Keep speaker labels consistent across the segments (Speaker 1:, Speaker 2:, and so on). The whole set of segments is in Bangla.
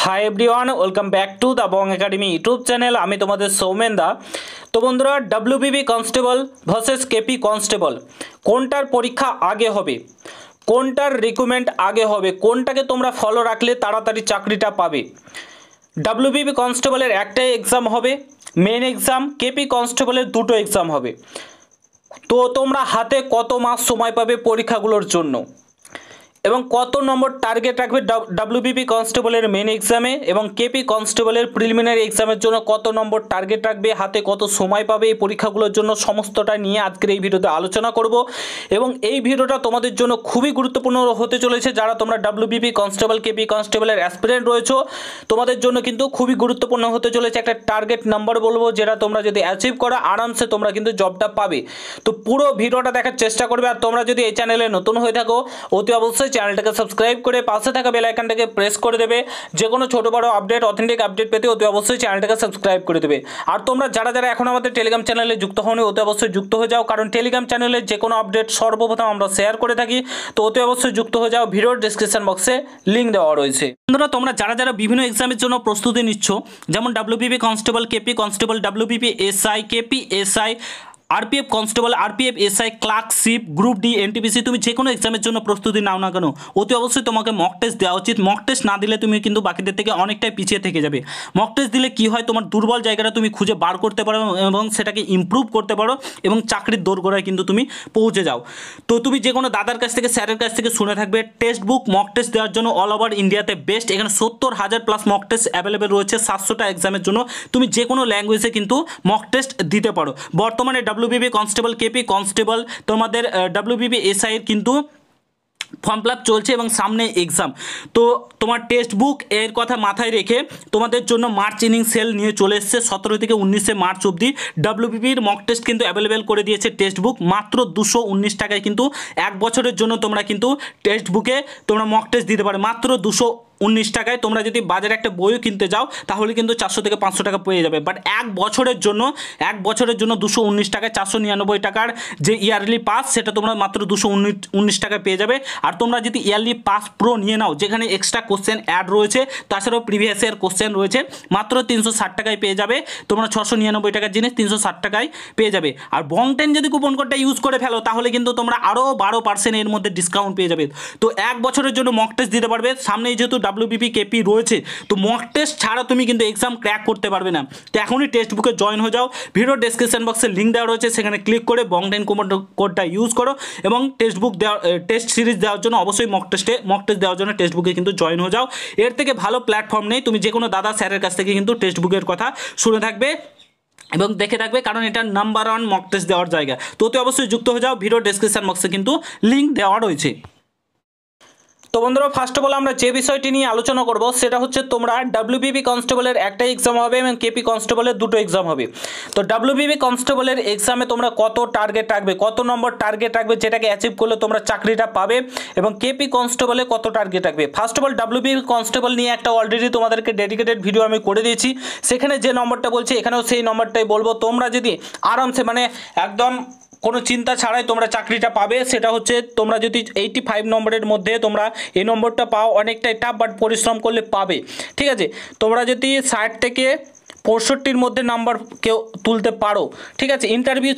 Speaker 1: Hi everyone, welcome back to the Bong academy YouTube channel. আমি তোমাদের সৌমেন দা। তো বন্ধুরা, WBP constable versus KP constable কোনটার পরীক্ষা আগে হবে, কোনটার রিক্রুটমেন্ট আগে হবে, কোনটাকে তোমরা ফলো রাখলে তাড়াতাড়ি চাকরিটা পাবে। ডাব্লিউবিপি কনস্টেবলের একটাই এক্সাম হবে, মেন এক্সাম। কেপি কনস্টেবলের দুটো এক্সাম হবে। তো তোমরা হাতে কত মাস সময় পাবে পরীক্ষাগুলোর জন্য, এবং কত নম্বর টার্গেট রাখবে ডাব্লিউবিপি কনস্টেবলের মেন এক্সামে, এবং কেপি কনস্টেবলের প্রিলিমিনারি এক্সামের জন্য কত নম্বর টার্গেট রাখবে, হাতে কত সময় পাবে এই পরীক্ষাগুলোর জন্য, সমস্তটা নিয়ে আজকের এই ভিডিওতে আলোচনা করব। এবং এই ভিডিওটা তোমাদের জন্য খুবই গুরুত্বপূর্ণ হতে চলেছে। যারা তোমরা ডাব্লিউবিপি কনস্টেবল, কেপি কনস্টেবলের অ্যাসপিরেন্ট রয়েছো, তোমাদের জন্য কিন্তু খুবই গুরুত্বপূর্ণ হতে চলেছে। একটা টার্গেট নাম্বার বলবো, যেটা তোমরা যদি অ্যাচিভ করো আরামসে তোমরা কিন্তু জবটা পাবে। তো পুরো ভিডিওটা দেখার চেষ্টা করবে। আর তোমরা যদি এই চ্যানেলে নতুন হয়ে থাকো, অতি অবশ্যই চ্যানেলটাকে সাবস্ক্রাইব করে পাশে থাকা বেল আইকনটাকে প্রেস করে দেবে। যে কোনো ছোটো বড়ো আপডেট, অথেন্টিক আপডেট পেতে অতি অবশ্যই চ্যানেলটাকে সাবস্ক্রাইব করে দেবে। আর তোমরা যারা যারা এখন আমাদের টেলিগ্রাম চ্যানেলে যুক্ত হওনি, অতি অবশ্যই যুক্ত হয়ে যাও, কারণ টেলিগ্রাম চ্যানেলে যে কোনো আপডেট সর্বপ্রথম আমরা শেয়ার করে থাকি। তো অতি অবশ্যই যুক্ত হয়ে যাও, ভিডিওর ডিসক্রিপশন বক্সে লিঙ্ক দেওয়া রয়েছে। বন্ধুরা, তোমরা যারা যারা বিভিন্ন এক্সামের জন্য প্রস্তুতি নিচ্ছ, যেমন WBP constable, KP constable, WBP SI, KP SI, RPF constable, RPF SI, clerkship, group D, NTPC, তুমি যে কোনো এক্সামের জন্য প্রস্তুতি নাও না কেন, অতি অবশ্যই তোমাকে মক টেস্ট দেওয়া উচিত। মক টেস্ট না দিলে তুমি কিন্তু বাকিদের থেকে অনেকটাই পিছিয়ে থেকে যাবে। মক টেস্ট দিলে কি হয়, তোমার দুর্বল জায়গাটা তুমি খুঁজে বার করতে পারো এবং সেটাকে ইমপ্রুভ করতে পারো, এবং চাকরির দোরগোড়ায় কিন্তু তুমি পৌঁছে যাও। তো তুমি যে কোনো দাদার কাছ থেকে, স্যারের কাছ থেকে শুনে থাকবে, টেক্সট বুক মক টেস্ট দেওয়ার জন্য অল ওভার ইন্ডিয়াতে বেস্ট। এখানে 70,000 প্লাস মক টেস্ট অ্যাভেলেবেল রয়েছে। 700টা এক্সামের জন্য তুমি যে কোনো ল্যাঙ্গুয়েজে কিন্তু মক টেস্ট দিতে পারো। বর্তমানে ডাব্লিউবিপি কনস্টেবল, কেপি কনস্টেবল, তোমাদের ডাব্লিউবিপি এসআই এর কিন্তু ফর্ম ফিল আপ চলছে এবং সামনে এক্সাম। তো তোমার টেক্সট বুক এর কথা মাথায় রেখে তোমাদের জন্য মার্চ ইনিং সেল নিয়ে চলে এসছে। 17 থেকে 19 মার্চ অবধি ডাব্লিউবিপির মক টেস্ট কিন্তু অ্যাভেলেবেল করে দিয়েছে। টেক্সট বুক মাত্র 219 টাকায় কিন্তু এক বছরের জন্য তোমরা কিন্তু টেক্সট বুকে তোমরা মক টেস্ট দিতে পারো মাত্র 219 টাকায়। তোমরা যদি বাজারে একটা বইও কিনতে যাও তাহলে কিন্তু 400 থেকে 500 টাকা পেয়ে যাবে। বাট এক বছরের জন্য 219 টাকায় 499 টাকার যে ইয়ারলি পাস, সেটা তোমরা মাত্র 219 টাকায় পেয়ে যাবে। আর তোমরা যদি ইয়ারলি পাস প্রো নিয়ে নাও, যেখানে এক্সট্রা কোশ্চেন অ্যাড রয়েছে, তাছাড়াও প্রিভিয়াস ইয়ার কোশ্চেন রয়েছে, মাত্র 360 টাকায় পেয়ে যাবে। তোমরা 699 টাকার জিনিস 360 টাকায় পেয়ে যাবে। আর বং 10 যদি কুপন কোডটা ইউজ করে ফেলো তাহলে কিন্তু তোমরা আরও 12% এর মধ্যে ডিসকাউন্ট পেয়ে যাবে। তো এক বছরের জন্য মক টেস্ট দিতে পারবে। সামনেই যেহেতু ডাব্লিউবিপি কেপি রয়েছে, তো মক টেস্ট ছাড়া তুমি কিন্তু এক্সাম ক্র্যাক করতে পারবে না। তো এখনই টেক্সট বুকে জয়েন হয়ে যাও। ভিডিও ডেসক্রিপশন বক্সে লিঙ্ক দেওয়া রয়েছে, সেখানে ক্লিক করে বং 10 কুপন কোডটা ইউজ করো, এবং টেক্সট বুক দেওয়া, টেস্ট সিরিজ দেওয়ার জন্য অবশ্যই মক টেস্ট দেওয়ার জন্য টেক্সট বুকে কিন্তু জয়েন হয়ে যাও। এর থেকে ভালো প্ল্যাটফর্ম নেই। তুমি যে কোনো দাদা স্যারের কাছ থেকে কিন্তু টেক্সট বুকের কথা শুনে থাকবে এবং দেখে থাকবে, কারণ এটা নাম্বার 1 মক টেস্ট দেওয়ার জায়গা। তো অবশ্যই যুক্ত হয়ে যাও। ভিডিও ডেসক্রিপশন বক্সে কিন্তু লিঙ্ক দেওয়া রয়েছে। তো বন্ধুরা, ফার্স্ট অফ অল আমরা যে বিষয়টি নিয়ে আলোচনা করব সেটা হচ্ছে, তোমরা ডাব্লিউবিপি কনস্টেবলের একটা এক্সাম হবে এবং কেপি কনস্টেবলের দুটো এক্সাম হবে। তো ডাব্লিউবিপি কনস্টেবলের এক্সামে তোমরা কত টার্গেট রাখবে, কত নম্বর টার্গেট রাখবে, যেটাকে অ্যাচিভ করলে তোমরা চাকরিটা পাবে, এবং কেপি কনস্টেবলে কত টার্গেট রাখবে। First of all WBP constable নিয়ে একটা অলরেডি তোমাদেরকে ডেডিকেটেড ভিডিও আমি করে দিয়েছি। সেখানে যে নম্বরটা বলছি এখানেও সেই নম্বরটাই বলবো। তোমরা যদি আরামসে, মানে একদম কোনো চিন্তা ছাড়াই তোমরা চাকরিটা পাবে, সেটা হচ্ছে তোমরা যদি 85 নম্বরের মধ্যে তোমরা এই নম্বরটা পাও, অনেকটাই টাফ, বাট পরিশ্রম করলে পাবে। ঠিক আছে, তোমরা যদি 60 থেকে 65 মধ্যে নাম্বার কেউ তুলতে পারো, ঠিক আছে, ইন্টারভিউ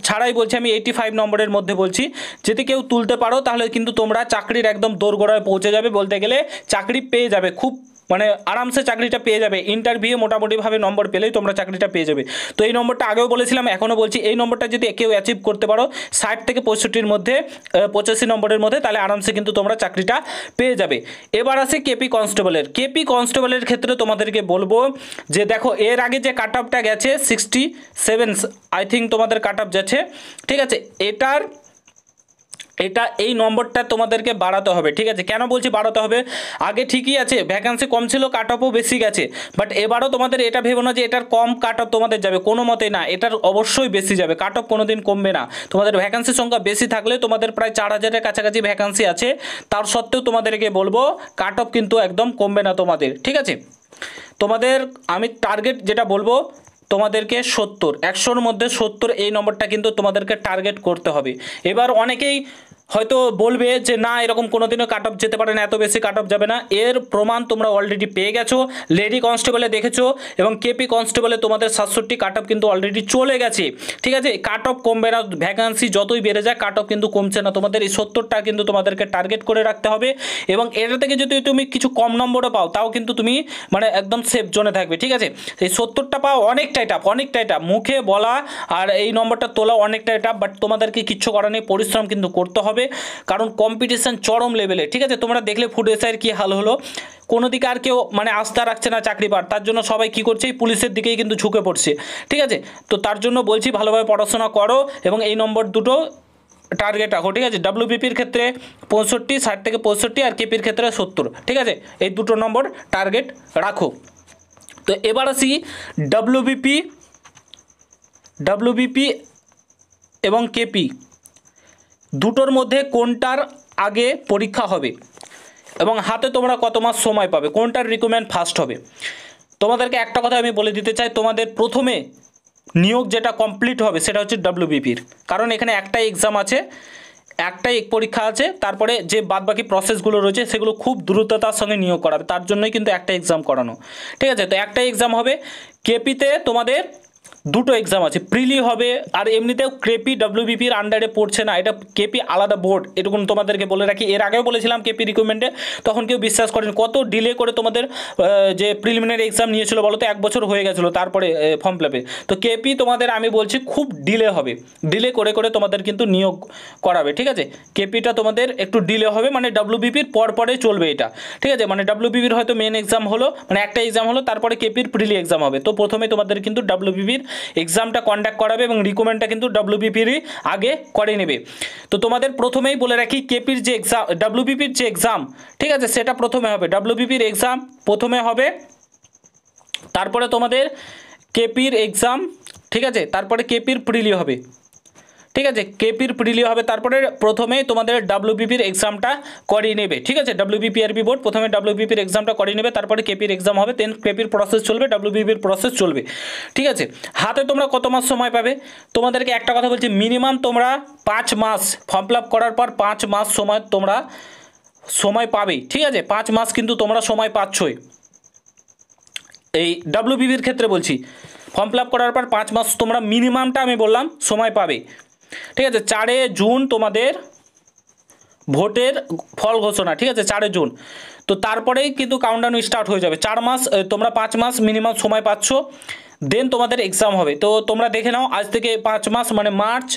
Speaker 1: ছাড়াই বলছি আমি, 85 নম্বরের মধ্যে বলছি, যদি কেউ তুলতে পারো তাহলে কিন্তু তোমরা চাকরির একদম দোরগোড়ায় পৌঁছে যাবে। বলতে গেলে চাকরি পেয়ে যাবে, খুব মানে আরামসে চাকরিটা পেয়ে যাবে। ইন্টারভিউ মোটামুটিভাবে নম্বর পেলেই তোমরা চাকরিটা পেয়ে যাবে। তো এই নম্বরটা আগেও বলেছিলাম, এখনও বলছি, এই নম্বরটা যদি কেউ অ্যাচিভ করতে পারো 60 থেকে 65 মধ্যে, 85 নম্বরের মধ্যে, তাহলে আরামসে কিন্তু তোমরা চাকরিটা পেয়ে যাবে। এবার আসে কেপি কনস্টেবলের ক্ষেত্রে তোমাদেরকে বলবো যে দেখো, এর আগে যে কাট অফটা গেছে 67 আই থিঙ্ক তোমাদের কাট অফ যাচ্ছে, ঠিক আছে, এই নম্বরটা তোমাদেরকে বাড়াতে হবে। ঠিক আছে, কেন বলছি বাড়াতে হবে, আগে ঠিকই আছে ভ্যাকান্সি কম ছিল, কাট অফও বেশি গেছে, বাট এবারও তোমাদের এটা ভেবো না যে এটার কম কাট অফ তোমাদের যাবে, কোনো মতেই না, এটার অবশ্যই বেশি যাবে। কাট অফ কোনো দিন কমবে না। তোমাদের ভ্যাকান্সির সংখ্যা বেশি থাকলে, তোমাদের প্রায় 4000-এর কাছাকাছি ভ্যাকান্সি আছে, তার সত্ত্বেও তোমাদেরকে বলবো কাট অফ কিন্তু একদম কমবে না তোমাদের। ঠিক আছে, তোমাদের আমি টার্গেট যেটা বলবো, তোমাদেরকে 70, 100-র মধ্যে 70 এই নম্বরটা কিন্তু তোমাদেরকে টার্গেট করতে হবে। এবার অনেকেই হয়তো বলবে যে না এরকম কোনোদিনও কাট অফ যেতে পারে না, এত বেশি কাট অফ যাবে না, এর প্রমাণ তোমরা অলরেডি পেয়ে গেছো। লেডি কনস্টেবলে দেখেছো এবং কেপি কনস্টেবলে তোমাদের 67 কাট অফ কিন্তু অলরেডি চলে গেছে। ঠিক আছে, কাট অফ কমবে না, ভ্যাকান্সি যতই বেড়ে যায় কাট অফ কিন্তু কমছে না। তোমাদের এই 70টা কিন্তু তোমাদেরকে টার্গেট করে রাখতে হবে এবং এটা থেকে যদি তুমি কিছু কম নম্বরও পাও তাও কিন্তু তুমি মানে একদম সেফ জোনে থাকবে। ঠিক আছে, এই 70টা পাও অনেকটাই টাফ, অনেকটাই টাফ, মুখে বলা আর এই নম্বরটা তোলা অনেকটাই টাফ, বাট তোমাদেরকে কিচ্ছু করার নেই, পরিশ্রম কিন্তু করতে হবে কারণ কম্পিটিশন চরম লেভেলে। ঠিক আছে, তোমরা দেখলে ফুড এসআইয়ের কী হাল হলো, কোনো দিকে আর কেউ মানে আস্থা রাখছে না চাকরি পাওয়ার, তার জন্য সবাই কী করছে এই পুলিশের দিকেই কিন্তু ঝুঁকে পড়ছে। ঠিক আছে, তো তার জন্য বলছি ভালোভাবে পড়াশোনা করো এবং এই নম্বর দুটো টার্গেট রাখো। ঠিক আছে, ডাব্লিউবিপির ক্ষেত্রে 65, 60 থেকে 65 আর কেপির ক্ষেত্রে 70। ঠিক আছে, এই দুটো নম্বর টার্গেট রাখো। তো এবার আসি ডাব্লিউবিপি এবং কেপি দুটোর মধ্যে কোনটার আগে পরীক্ষা হবে এবং হাতে তোমরা কত মাস সময় পাবে, কোনটার রিক্রুটমেন্ট ফার্স্ট হবে। তোমাদেরকে একটা কথা আমি বলে দিতে চাই, তোমাদের প্রথমে নিয়োগ যেটা কমপ্লিট হবে সেটা হচ্ছে ডাব্লিউবিপির, কারণ এখানে একটাই এক্সাম আছে, একটাই পরীক্ষা আছে, তারপরে যে বাদবাকি প্রসেসগুলো রয়েছে সেগুলো খুব দ্রুততার সঙ্গে নিয়োগ করাবে, তার জন্যই কিন্তু একটা এক্সাম করানো। ঠিক আছে, তো একটাই এক্সাম হবে। কেপিতে তোমাদের দুটো এক্সাম আছে, প্রিলি হবে আর এমনিতেও কেপি ডাব্লিউবিপির আন্ডারে পড়ছে না, এটা কেপি আলাদা বোর্ড, এটুকু তোমাদেরকে বলে রাখি। এর আগেও বলেছিলাম কেপি রিক্রুটমেন্টে, তখন কেউ বিশ্বাস করেনি, কত ডিলে করে তোমাদের যে প্রিলিমিনারি এক্সাম নিয়েছিল বলো তো, 1 বছর হয়ে গেছিলো তারপরে ফর্ম ফিল আপে। তো কেপি তোমাদের আমি বলছি খুব ডিলে হবে, ডিলে করে করে তোমাদের কিন্তু নিয়োগ করাবে। ঠিক আছে, কেপিটা তোমাদের একটু ডিলে হবে, মানে ডাব্লিউবিপির পরে চলবে এটা। ঠিক আছে, মানে ডাব্লিউবিপির হয়তো মেন এক্সাম হলো, মানে একটা এক্সাম হলো, তারপরে কেপির প্রিলি এক্সাম হবে। তো প্রথমে তোমাদের কিন্তু ডাব্লিউবিপির এক্সামটা কন্ডাক্ট করাবে এবং রিক্রুটমেন্টটা কিন্তু ডাব্লিউবিপিরই আগে করে নেবে। তো তোমাদের প্রথমেই বলে রাখি কেপির যে এক্সাম, ডাব্লিউবিপির যে এক্সাম, ঠিক আছে, সেটা প্রথমে হবে, ডাব্লিউবিপির এক্সাম প্রথমে হবে, তারপরে তোমাদের কেপির এক্সাম। ঠিক আছে, তারপরে কেপির প্রিলি হবে। ঠিক আছে, কেপির প্রিলি হবে, তারপরে প্রথমেই তোমাদের ডাব্লিউবিপির এক্সামটা করিয়ে নেবে। ঠিক আছে, ডাব্লিউবিপিআরবি বোর্ড প্রথমে ডাব্লিউবিপির এক্সামটা করিয়ে নেবে, তারপরে কেপির এক্সাম হবে, দেন কেপির প্রসেস চলবে, ডাব্লিউবিপির প্রসেস চলবে। ঠিক আছে, হাতে তোমরা কত মাস সময় পাবে, তোমাদেরকে একটা কথা বলছি, মিনিমাম তোমরা 5 মাস ফর্ম ফিল আপ করার পর 5 মাস সময় তোমরা সময় পাবেই। ঠিক আছে, 5 মাস কিন্তু তোমরা সময় পাচ্ছই, এই ডাব্লিউবিপির ক্ষেত্রে বলছি, ফর্ম ফিল আপ করার পর 5 মাস তোমরা মিনিমামটা আমি বললাম সময় পাবে। ঠিক আছে, 4 জুন তোমাদের ভোটের ফল ঘোষণা। ঠিক আছে, 4 জুন, তো তারপরেই কিন্তু কাউন্টডাউন স্টার্ট হয়ে যাবে। 4 মাস তোমরা 5 মাস মিনিমাম সময় পাচ্ছ, দেন তোমাদের এক্সাম হবে। তো তোমরা দেখে নাও, আজ থেকে 5 মাস মানে মার্চ,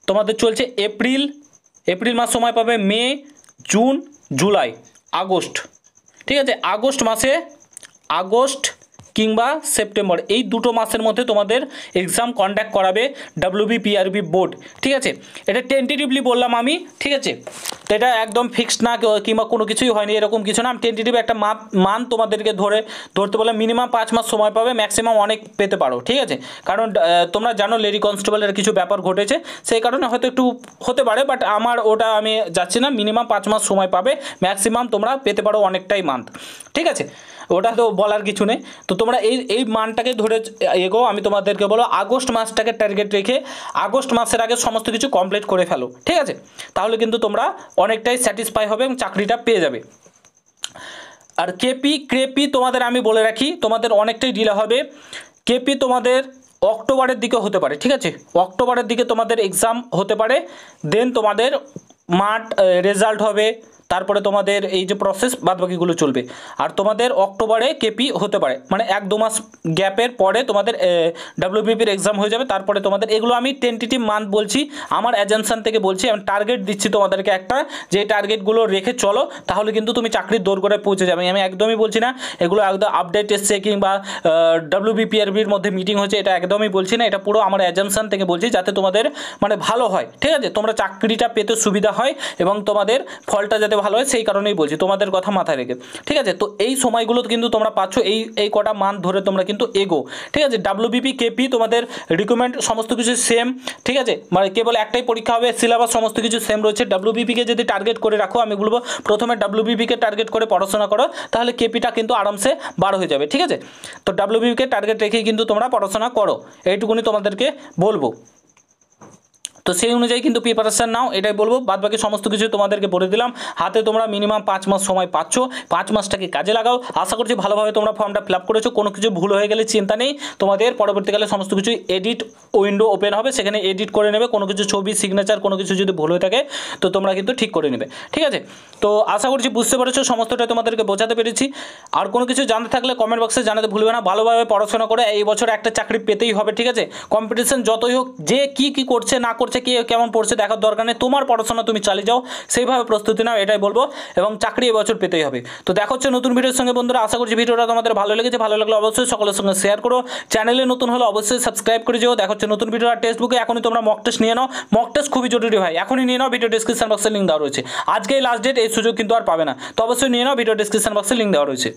Speaker 1: তোমাদের চলছে এপ্রিল মাস সময় পাবে, মে, জুন, জুলাই, আগস্ট। ঠিক আছে, আগস্ট কিংবা সেপ্টেম্বর, এই দুটো মাসের মধ্যে তোমাদের এক্সাম কন্ডাক্ট করাবে ডাব্লিউবিপিআরবি বোর্ড। ঠিক আছে, এটা টেন্টেটিভলি বললাম আমি। ঠিক আছে, তো এটা একদম ফিক্সড না কিংবা কোনো কিছুই হয়নি, এরকম কিছু না, আমি টেন্টেটিভ একটা মান তোমাদেরকে ধরতে বলে মিনিমাম 5 মাস সময় পাবে, ম্যাক্সিমাম অনেক পেতে পারো। ঠিক আছে, কারণ তোমরা জানো লেডি কনস্টেবলের কিছু ব্যাপার ঘটেছে, সেই কারণে হয়তো একটু হতে পারে, বাট আমার ওটা আমি যাচ্ছি না, মিনিমাম 5 মাস সময় পাবে, ম্যাক্সিমাম তোমরা পেতে পারো অনেকটাই মান্থ। ঠিক আছে, ওটা তো বলার কিছু নেই। তো তোমরা এই মানটাকে ধরে এগো, আমি তোমাদেরকে বলো আগস্ট মাসটাকে টার্গেট রেখে আগস্ট মাসের আগে সমস্ত কিছু কমপ্লিট করে ফেলো। ঠিক আছে, তাহলে কিন্তু তোমরা অনেকটাই স্যাটিসফাই হবে এবং চাকরিটা পেয়ে যাবে। আর কেপি তোমাদের আমি বলে রাখি, তোমাদের অনেকটাই ডিলে হবে। কেপি তোমাদের অক্টোবরের দিকে হতে পারে। ঠিক আছে, অক্টোবরের দিকে তোমাদের এক্সাম হতে পারে, দেন তোমাদের রেজাল্ট হবে, তারপরে তোমাদের এই যে প্রসেস বাদবাকিগুলো চলবে। আর তোমাদের অক্টোবরে কেপি হতে পারে, মানে 1-2 মাস গ্যাপের পরে তোমাদের ডাব্লিউবিপির এক্সাম হয়ে যাবে। তারপরে তোমাদের এগুলো আমি টেন্টেটিভ মান্থ বলছি, আমার এজেন্সান থেকে বলছি, আমি টার্গেট দিচ্ছি তোমাদেরকে একটা, যে টার্গেটগুলো রেখে চলো, তাহলে কিন্তু তুমি চাকরির দোরগোড়ায় পৌঁছে যাবে। আমি একদমই বলছি না এগুলো একদম আপডেট এসছে কিংবা ডাব্লিউবিপিআরবির মধ্যে মিটিং হচ্ছে, এটা একদমই বলছি না, এটা পুরো আমার এজেন্সান থেকে বলছি, যাতে তোমাদের মানে ভালো হয়। ঠিক আছে, তোমরা চাকরিটা পেতে সুবিধা হয় এবং তোমাদের ফলটা যাতে ভালো হয়, সেই কারণেই বলছি, তোমাদের কথা মাথায় রেখে। ঠিক আছে, তো এই সময়গুলো কিন্তু তোমরা পাচ্ছ, এই কটা মান্থ ধরে তোমরা কিন্তু এগো। ঠিক আছে, ডাব্লিউবিপি কেপি তোমাদের রিক্রুটমেন্ট সমস্ত কিছু সেম। ঠিক আছে, মানে কেবল একটাই পরীক্ষা হবে, সিলেবাস সমস্ত কিছু সেম রয়েছে। ডাব্লিউবিপিকে যদি টার্গেট করে রাখো, আমি বলবো প্রথমে ডাব্লিউবিপিকে টার্গেট করে পড়াশোনা করো, তাহলে কেপিটা কিন্তু আরামসে বার হয়ে যাবে। ঠিক আছে, তো ডাব্লিউবিপিকে টার্গেট রেখেই কিন্তু তোমরা পড়াশোনা করো, এইটুকুনি তোমাদেরকে বলবো। তো সেই অনুযায়ী কিন্তু প্রিপারেশান নাও, এটাই বলবো। বাদ বাকি সমস্ত কিছু তোমাদেরকে বলে দিলাম। হাতে তোমরা মিনিমাম 5 মাস সময় পাচ্ছ, 5 মাসটাকে কাজে লাগাও। আশা করছি ভালোভাবে তোমরা ফর্মটা ফিল আপ করেছো। কোনো কিছু ভুল হয়ে গেলে চিন্তা নেই, তোমাদের পরবর্তীকালে সমস্ত কিছু এডিট উইন্ডো ওপেন হবে, সেখানে এডিট করে নেবে। কোনো কিছু ছবি, সিগনেচার কোনো কিছু যদি ভুল হয়ে থাকে তো তোমরা কিন্তু ঠিক করে নেবে, ঠিক আছে? তো আশা করছি বুঝতে পেরেছো, সমস্তটা তোমাদেরকে বোঝাতে পেরেছি। আর কোনো কিছু জানতে থাকলে কমেন্ট বক্সে জানাতে ভুলবে না। ভালোভাবে পড়াশোনা করে এই বছর একটা চাকরি পেতেই হবে, ঠিক আছে? কম্পিটিশন যতই হোক, যে কি করছে না করছে, কে কেমন পড়ছে দেখার দরকার নেই। তোমার পড়াশোনা তুমি চালিয়ে যাও, সেইভাবে প্রস্তুতি নাও, এটাই বলবো। এবং চাকরি এবছর পেতেই হবে। তো দেখা হচ্ছে নতুন ভিডিওর সঙ্গে বন্ধুরা। আশা করছি ভিডিওটা তোমাদের ভালো লেগেছে। ভালো লাগলে অবশ্যই সকলের সঙ্গে শেয়ার করো। চ্যানেলে নতুন হলে অবশ্যই সাবস্ক্রাইব করে যেও। দেখা হচ্ছে নতুন ভিডিও। আর টেক্সট বুকে এখনই তোমরা মক টেস্ট নিয়ে নাও। মক টেস্ট খুবই জরুরি ভাই, এখনই নিয়ে নাও। ভিডিও ডিসক্রিপশন বক্সে লিঙ্ক দেওয়া রয়েছে। আজকেই লাস্ট ডেট, এই সুযোগ কিন্তু আর পাবে না। তো অবশ্যই নিয়ে নাও, ভিডিও ডিসক্রিপশন বক্সে লিঙ্ক দেওয়া রয়েছে।